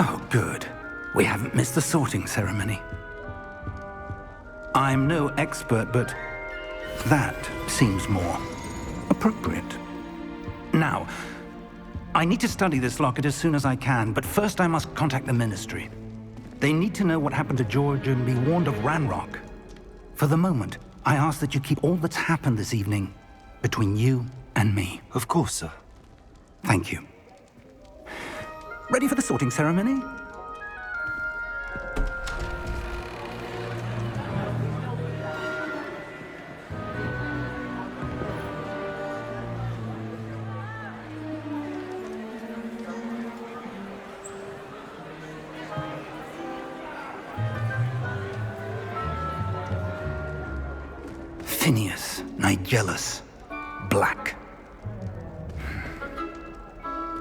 Oh, good. We haven't missed the sorting ceremony. I'm no expert, but that seems more appropriate. Now, I need to study this locket as soon as I can, but first I must contact the Ministry. They need to know what happened to George and be warned of Ranrock. For the moment, I ask that you keep all that's happened this evening between you and me. Of course, sir. Thank you. Ready for the sorting ceremony? Phineas, Nigellus, Black.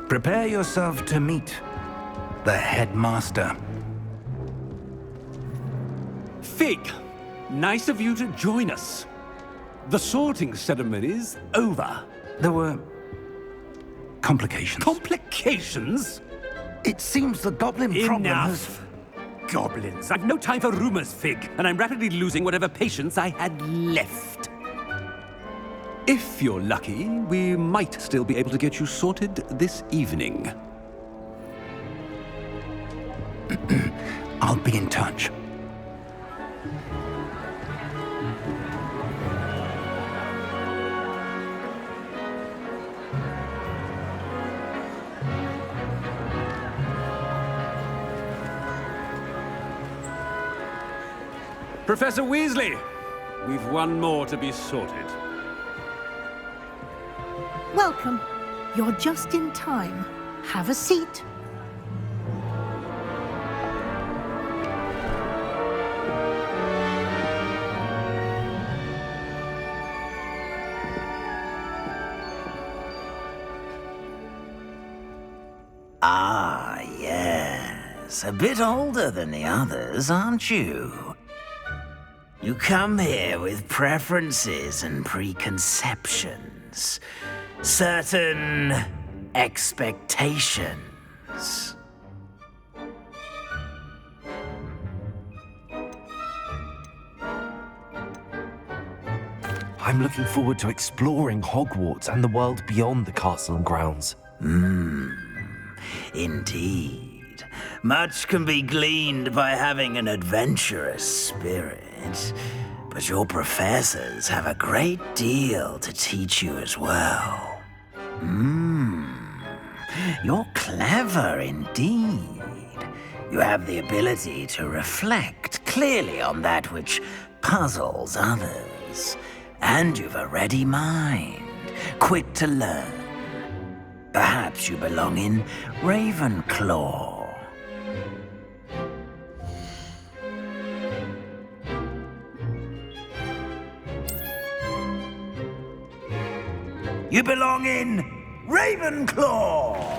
Prepare yourself to meet the headmaster. Fig, nice of you to join us. The sorting ceremony's over. There were complications. Complications? It seems the goblin problem has... Enough. Goblins. I've no time for rumors, Fig, and I'm rapidly losing whatever patience I had left. If you're lucky, we might still be able to get you sorted this evening. I'll be in touch. Professor Weasley, we've one more to be sorted. Welcome. You're just in time. Have a seat. Ah, yes. A bit older than the others, aren't you? You come here with preferences and preconceptions. Certain expectations. I'm looking forward to exploring Hogwarts and the world beyond the castle and grounds. Indeed. Much can be gleaned by having an adventurous spirit. But your professors have a great deal to teach you as well. You're clever indeed. You have the ability to reflect clearly on that which puzzles others. And you've a ready mind, quick to learn. Perhaps you belong in Ravenclaw. You belong in Ravenclaw!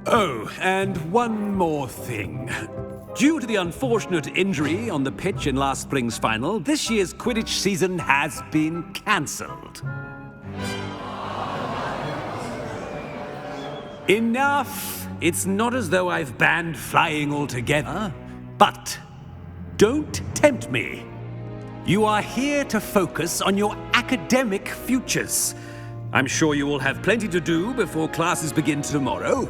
Oh, and one more thing. Due to the unfortunate injury on the pitch in last spring's final, this year's Quidditch season has been cancelled. Enough! It's not as though I've banned flying altogether, but don't tempt me. You are here to focus on your academic futures. I'm sure you will have plenty to do before classes begin tomorrow.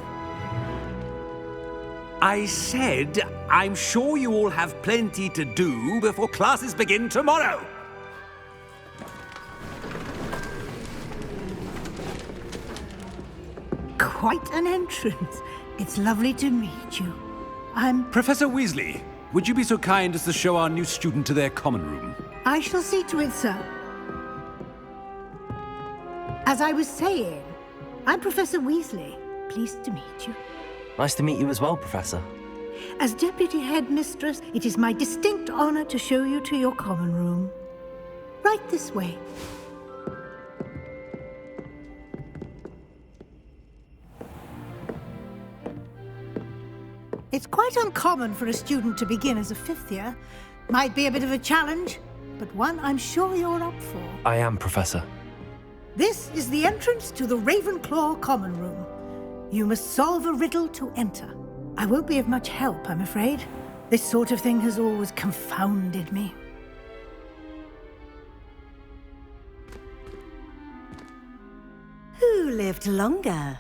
I said, I'm sure you all have plenty to do before classes begin tomorrow. Quite an entrance. It's lovely to meet you. Professor Weasley, would you be so kind as to show our new student to their common room? I shall see to it, sir. As I was saying, I'm Professor Weasley. Pleased to meet you. Nice to meet you as well, Professor. As Deputy Headmistress, it is my distinct honor to show you to your common room. Right this way. It's quite uncommon for a student to begin as a fifth year. Might be a bit of a challenge, but one I'm sure you're up for. I am, Professor. This is the entrance to the Ravenclaw Common Room. You must solve a riddle to enter. I won't be of much help, I'm afraid. This sort of thing has always confounded me. Who lived longer?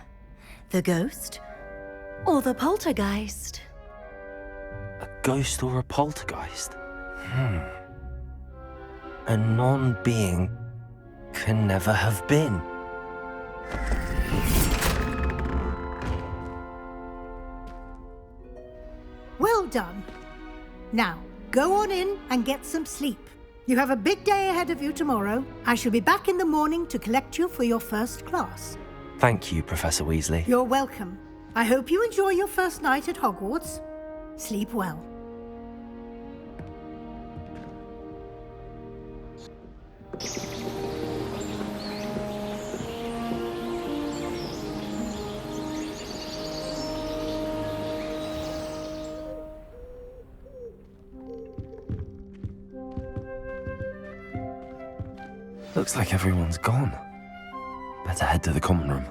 The ghost or the poltergeist? A ghost or a poltergeist? A non-being can never have been. Well done. Now, go on in and get some sleep. You have a big day ahead of you tomorrow. I shall be back in the morning to collect you for your first class. Thank you, Professor Weasley. You're welcome. I hope you enjoy your first night at Hogwarts. Sleep well. Looks like everyone's gone. Better head to the common room.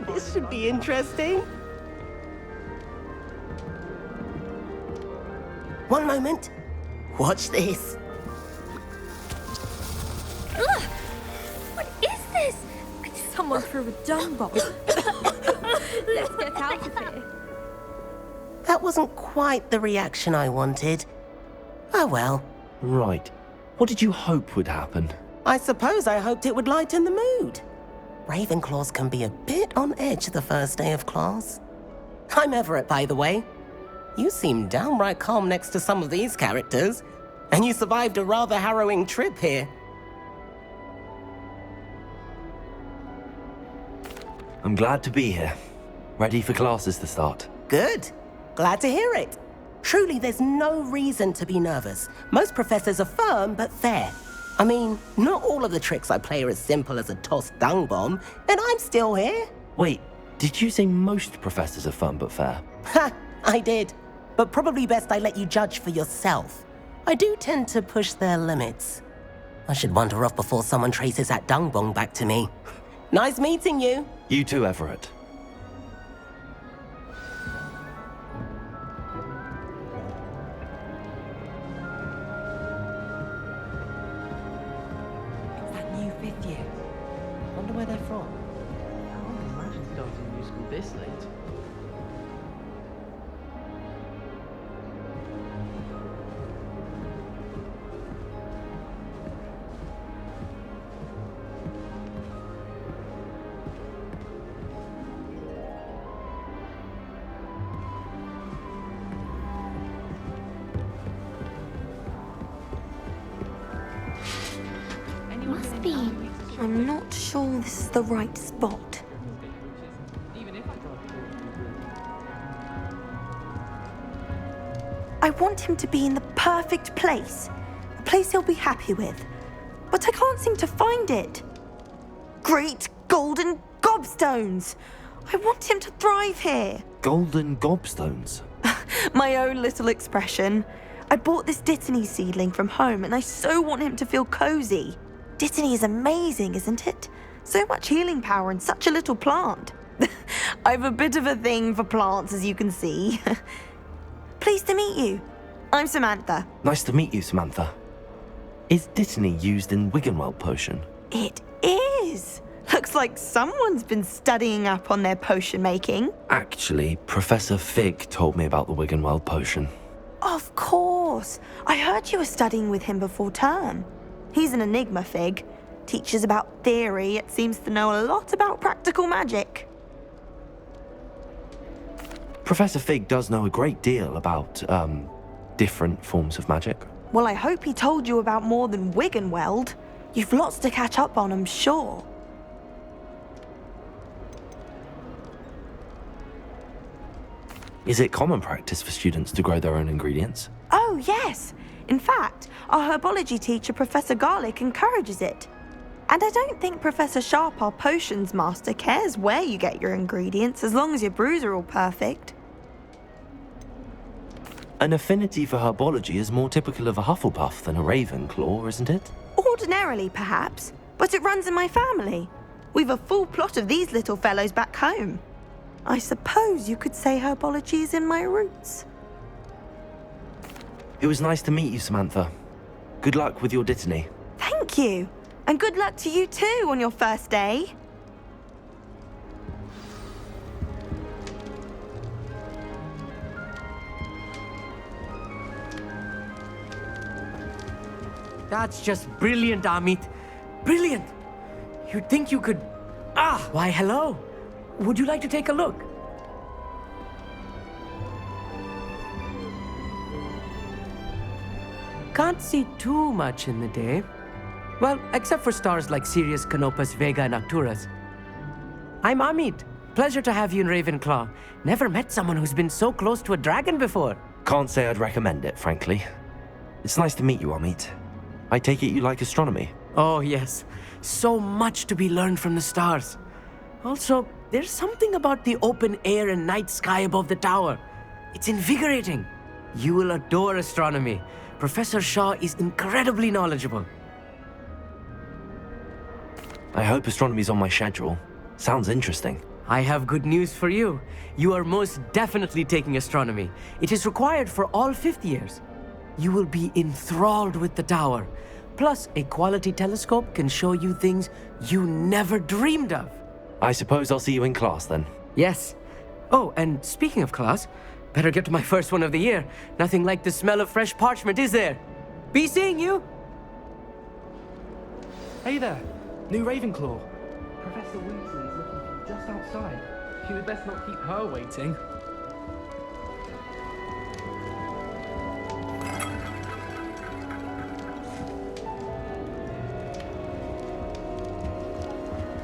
This should be interesting. One moment. Watch this. Ugh! What is this? Someone threw a dung bomb. Let's get out of here. That wasn't quite the reaction I wanted. Oh well. Right. What did you hope would happen? I suppose I hoped it would lighten the mood. Ravenclaws can be a bit on edge the first day of class. I'm Everett, by the way. You seem downright calm next to some of these characters, and you survived a rather harrowing trip here. I'm glad to be here. Ready for classes to start. Good. Glad to hear it. Truly, there's no reason to be nervous. Most professors are firm but fair. I mean, not all of the tricks I play are as simple as a tossed dung bomb, and I'm still here. Wait, did you say most professors are fun but fair? Ha! I did. But probably best I let you judge for yourself. I do tend to push their limits. I should wander off before someone traces that dung bomb back to me. Nice meeting you. You too, Everett. It's that new fifth year. Wonder where they're from. I can't imagine starting new school this late. Must be. I'm not sure this is the right spot. I want him to be in the perfect place. A place he'll be happy with. But I can't seem to find it. Great golden goblet! gobstones! I want him to thrive here. Golden gobstones. My own little expression. I bought this Dittany seedling from home and I so want him to feel cozy. Dittany is amazing, isn't it? So much healing power in such a little plant. I've a bit of a thing for plants, as you can see. Pleased to meet you. I'm Samantha. Nice to meet you, Samantha. Is Dittany used in Wiggenweld potion? It is. Looks like someone's been studying up on their potion making. Actually, Professor Fig told me about the Wiggenweld potion. Of course. I heard you were studying with him before term. He's an enigma, Fig. Teaches about theory, yet seems to know a lot about practical magic. Professor Fig does know a great deal about, different forms of magic. Well, I hope he told you about more than Wiggenweld. You've lots to catch up on, I'm sure. Is it common practice for students to grow their own ingredients? Oh, yes. In fact, our herbology teacher, Professor Garlick, encourages it. And I don't think Professor Sharp, our potions master, cares where you get your ingredients as long as your brews are all perfect. An affinity for herbology is more typical of a Hufflepuff than a Ravenclaw, isn't it? Ordinarily, perhaps, but it runs in my family. We've a full plot of these little fellows back home. I suppose you could say herbology is in my roots. It was nice to meet you, Samantha. Good luck with your Dittany. Thank you. And good luck to you too on your first day. That's just brilliant, Amit. Brilliant! You'd think you could... Why, hello. Would you like to take a look? Can't see too much in the day. Well, except for stars like Sirius, Canopus, Vega, and Arcturus. I'm Amit. Pleasure to have you in Ravenclaw. Never met someone who's been so close to a dragon before. Can't say I'd recommend it, frankly. It's nice to meet you, Amit. I take it you like astronomy? Oh, yes. So much to be learned from the stars. Also, there's something about the open air and night sky above the tower. It's invigorating. You will adore astronomy. Professor Shaw is incredibly knowledgeable. I hope astronomy's on my schedule. Sounds interesting. I have good news for you. You are most definitely taking astronomy. It is required for all 5th years. You will be enthralled with the tower. Plus, a quality telescope can show you things you never dreamed of. I suppose I'll see you in class then. Yes. Oh, and speaking of class, better get to my first one of the year. Nothing like the smell of fresh parchment, is there? Be seeing you! Hey there, new Ravenclaw. Professor Weasley is looking for you just outside. You had best not keep her waiting.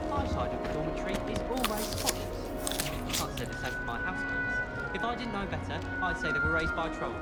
My side of the dormitory is always spotless. Can't say the same for my housemates. If I didn't know better, I'd say they were raised by trolls.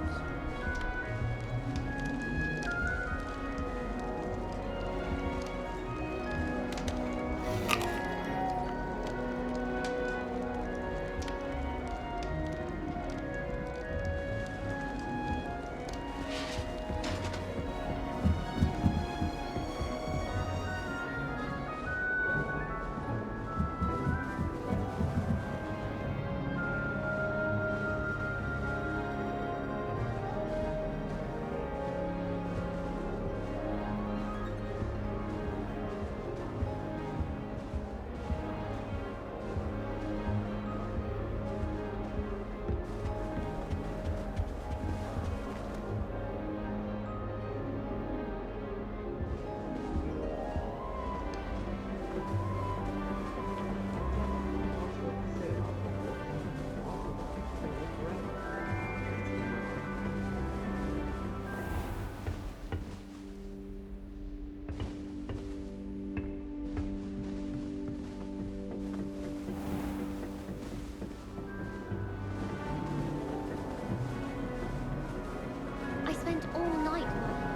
I spent all night working.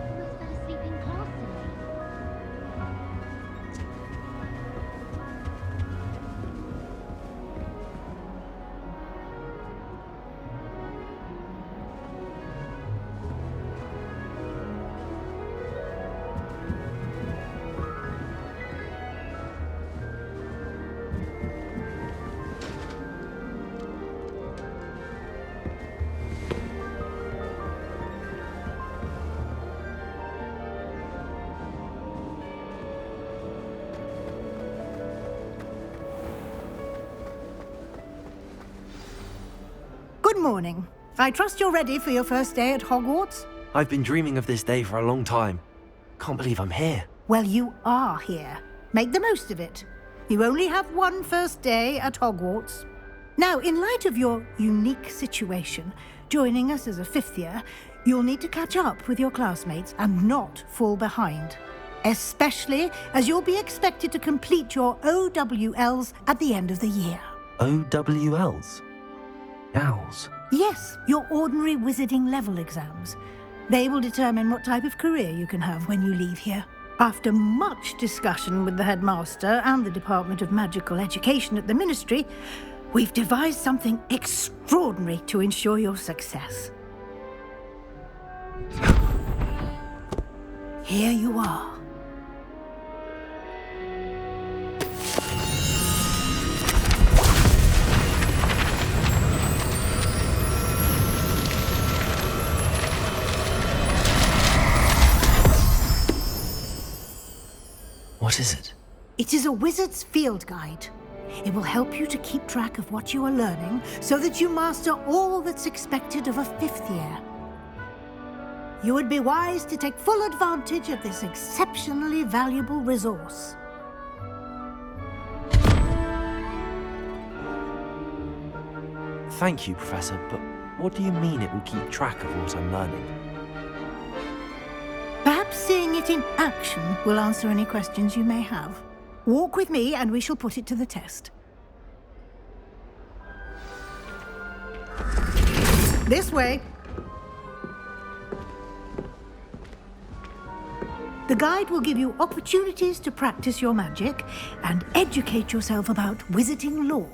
Almost fell asleep in class today. Good morning. I trust you're ready for your first day at Hogwarts? I've been dreaming of this day for a long time. Can't believe I'm here. Well, you are here. Make the most of it. You only have one first day at Hogwarts. Now, in light of your unique situation, joining us as a fifth year, you'll need to catch up with your classmates and not fall behind. Especially as you'll be expected to complete your OWLs at the end of the year. OWLs? Owls? Yes, your ordinary wizarding level exams. They will determine what type of career you can have when you leave here. After much discussion with the headmaster and the Department of Magical Education at the Ministry, we've devised something extraordinary to ensure your success. Here you are. What is it? It is a wizard's field guide. It will help you to keep track of what you are learning so that you master all that's expected of a fifth year. You would be wise to take full advantage of this exceptionally valuable resource. Thank you, Professor, but what do you mean it will keep track of what I'm learning? Perhaps seeing it in action will answer any questions you may have. Walk with me and we shall put it to the test. This way. The guide will give you opportunities to practice your magic and educate yourself about wizarding lore.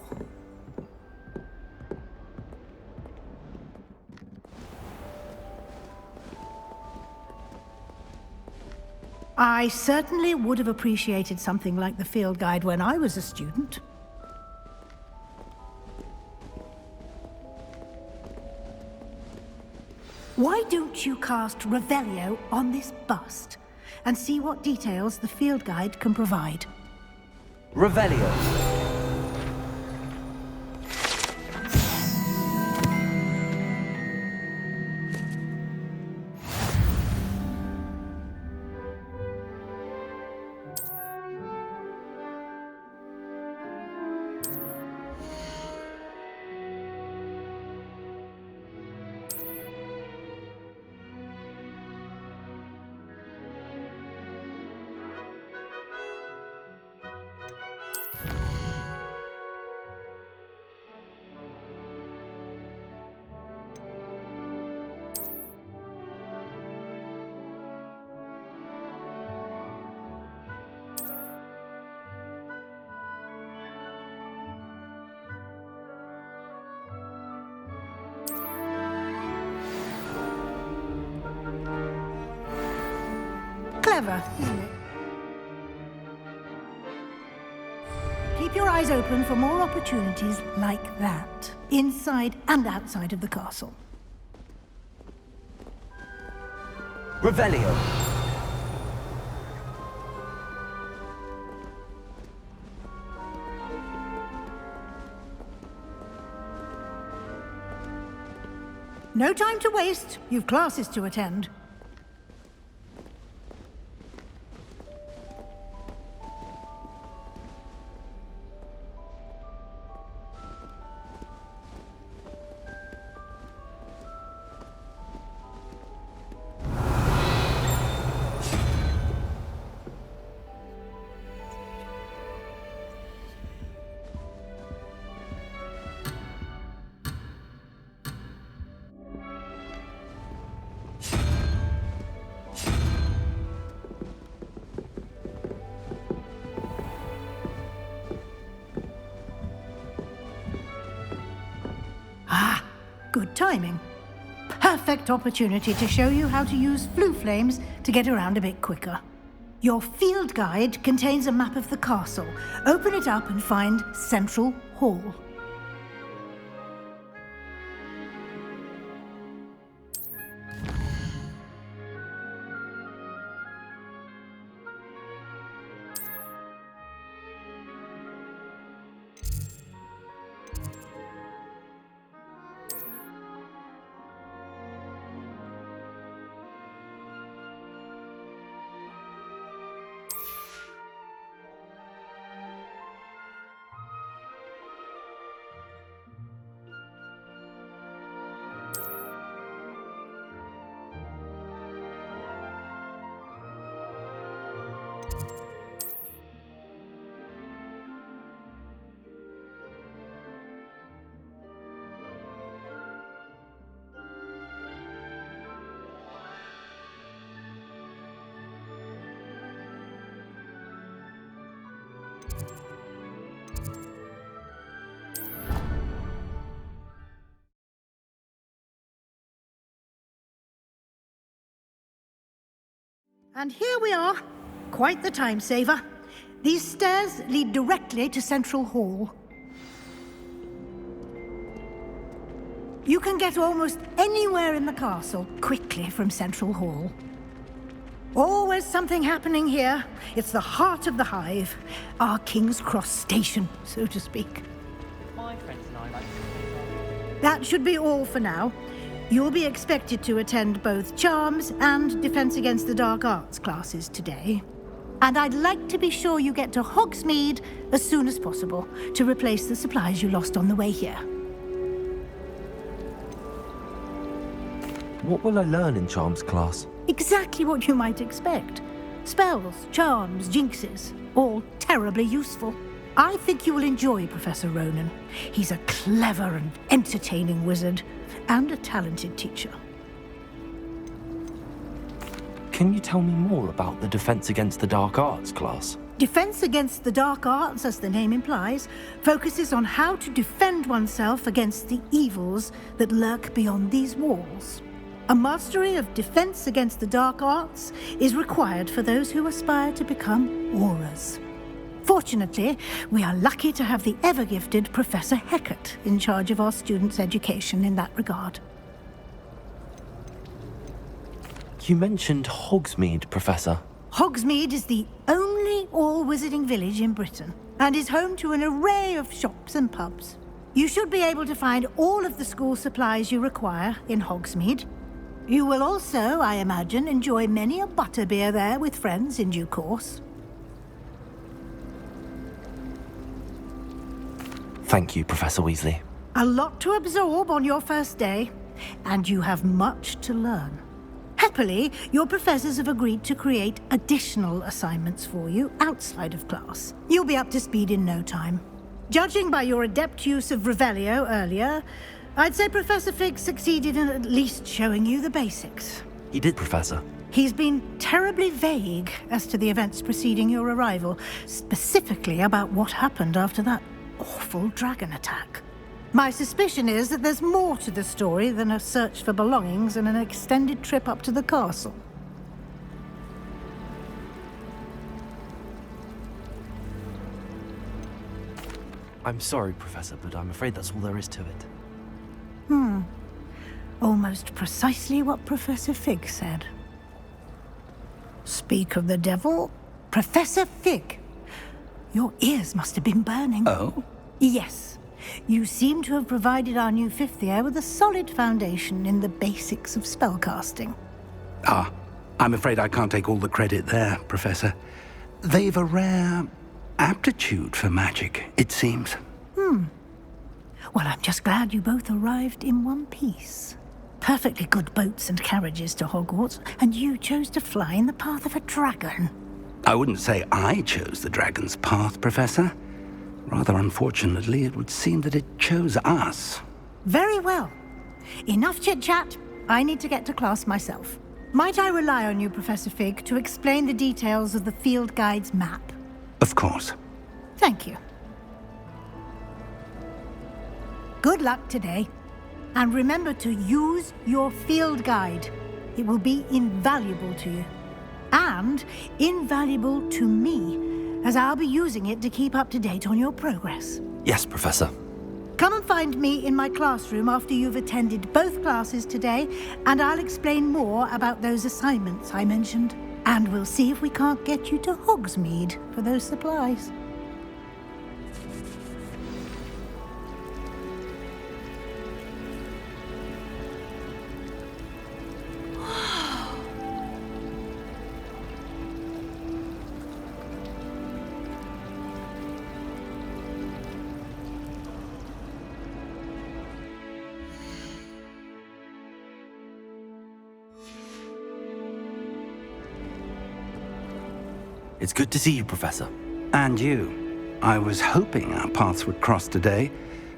I certainly would have appreciated something like the field guide when I was a student. Why don't you cast Revelio on this bust and see what details the field guide can provide? Revelio. Clever, isn't it? Keep your eyes open for more opportunities like that, inside and outside of the castle. Revelio. No time to waste. You've classes to attend. Good timing. Perfect opportunity to show you how to use flue flames to get around a bit quicker. Your field guide contains a map of the castle. Open it up and find Central Hall. And here we are. Quite the time saver. These stairs lead directly to Central Hall. You can get almost anywhere in the castle quickly from Central Hall. Always something happening here. It's the heart of the hive. Our King's Cross station, so to speak. My friends and I like to... That should be all for now. You'll be expected to attend both Charms and Defense Against the Dark Arts classes today. And I'd like to be sure you get to Hogsmeade as soon as possible to replace the supplies you lost on the way here. What will I learn in Charms class? Exactly what you might expect. Spells, charms, jinxes, all terribly useful. I think you will enjoy Professor Ronan. He's a clever and entertaining wizard, and a talented teacher. Can you tell me more about the Defense Against the Dark Arts class? Defense Against the Dark Arts, as the name implies, focuses on how to defend oneself against the evils that lurk beyond these walls. A mastery of Defense Against the Dark Arts is required for those who aspire to become Auras. Fortunately, we are lucky to have the ever-gifted Professor Hecat in charge of our students' education in that regard. You mentioned Hogsmeade, Professor. Hogsmeade is the only all-wizarding village in Britain and is home to an array of shops and pubs. You should be able to find all of the school supplies you require in Hogsmeade. You will also, I imagine, enjoy many a butterbeer there with friends in due course. Thank you, Professor Weasley. A lot to absorb on your first day, and you have much to learn. Happily, your professors have agreed to create additional assignments for you outside of class. You'll be up to speed in no time. Judging by your adept use of Revelio earlier, I'd say Professor Fig succeeded in at least showing you the basics. He did, Professor. He's been terribly vague as to the events preceding your arrival, specifically about what happened after that awful dragon attack. My suspicion is that there's more to the story than a search for belongings and an extended trip up to the castle. I'm sorry, Professor, but I'm afraid that's all there is to it. Almost precisely what Professor Fig said. Speak of the devil, Professor Fig. Your ears must have been burning. Oh? Yes. You seem to have provided our new fifth year with a solid foundation in the basics of spellcasting. Ah, I'm afraid I can't take all the credit there, Professor. They've a rare aptitude for magic, it seems. Well, I'm just glad you both arrived in one piece. Perfectly good boats and carriages to Hogwarts, and you chose to fly in the path of a dragon. I wouldn't say I chose the dragon's path, Professor. Rather unfortunately, it would seem that it chose us. Very well. Enough chit-chat. I need to get to class myself. Might I rely on you, Professor Fig, to explain the details of the field guide's map? Of course. Thank you. Good luck today. And remember to use your field guide. It will be invaluable to you. And invaluable to me, as I'll be using it to keep up to date on your progress. Yes, Professor. Come and find me in my classroom after you've attended both classes today, and I'll explain more about those assignments I mentioned. And we'll see if we can't get you to Hogsmeade for those supplies. It's good to see you, Professor. And you. I was hoping our paths would cross today,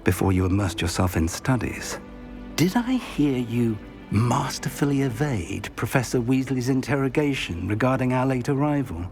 before you immersed yourself in studies. Did I hear you masterfully evade Professor Weasley's interrogation regarding our late arrival?